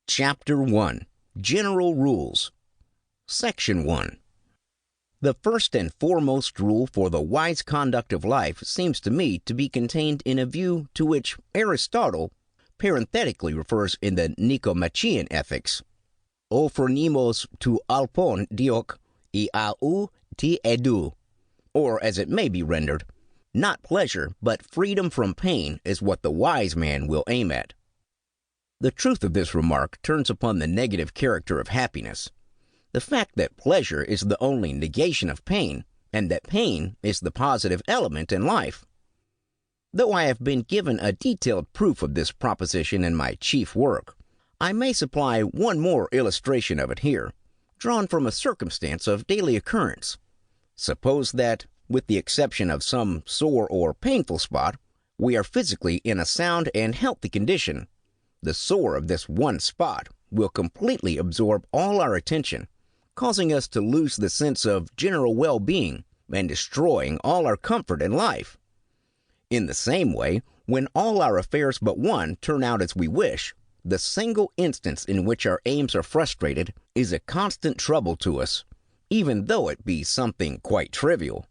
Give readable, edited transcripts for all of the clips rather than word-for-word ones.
Chapter 1. General Rules. Section 1. The first and foremost rule for the wise conduct of life seems to me to be contained in a view to which Aristotle parenthetically refers in the Nicomachean Ethics. O phronimos tu alpon dioc I au ti edu, or as it may be rendered, not pleasure, but freedom from pain is what the wise man will aim at. The truth of this remark turns upon the negative character of happiness. The fact that pleasure is the only negation of pain, and that pain is the positive element in life. Though I have been given a detailed proof of this proposition in my chief work, I may supply one more illustration of it here, drawn from a circumstance of daily occurrence. Suppose that, with the exception of some sore or painful spot, we are physically in a sound and healthy condition. The sore of this one spot will completely absorb all our attention, causing us to lose the sense of general well-being and destroying all our comfort in life. In the same way, when all our affairs but one turn out as we wish, the single instance in which our aims are frustrated is a constant trouble to us, even though it be something quite trivial.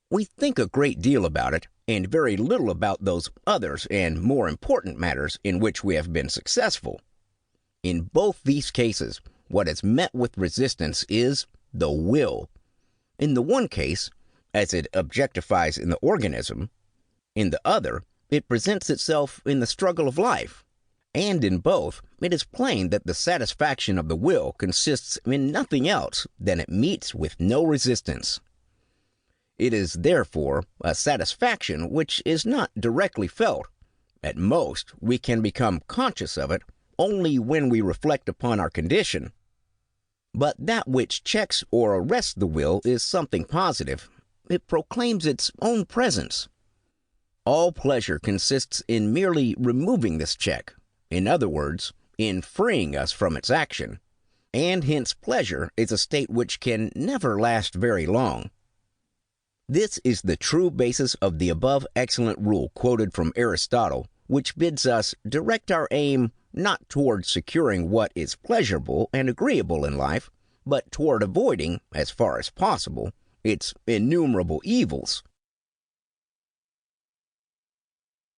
We think a great deal about it, and very little about those others and more important matters in which we have been successful. In both these cases, what is met with resistance is the will. In the one case, as it objectifies in the organism. In the other, it presents itself in the struggle of life. And in both, it is plain that the satisfaction of the will consists in nothing else than it meets with no resistance. It is therefore a satisfaction which is not directly felt. At most, we can become conscious of it only when we reflect upon our condition. But that which checks or arrests the will is something positive. It proclaims its own presence. All pleasure consists in merely removing this check, in other words, in freeing us from its action, and hence pleasure is a state which can never last very long. This is the true basis of the above excellent rule quoted from Aristotle, which bids us direct our aim not toward securing what is pleasurable and agreeable in life, but toward avoiding, as far as possible, its innumerable evils.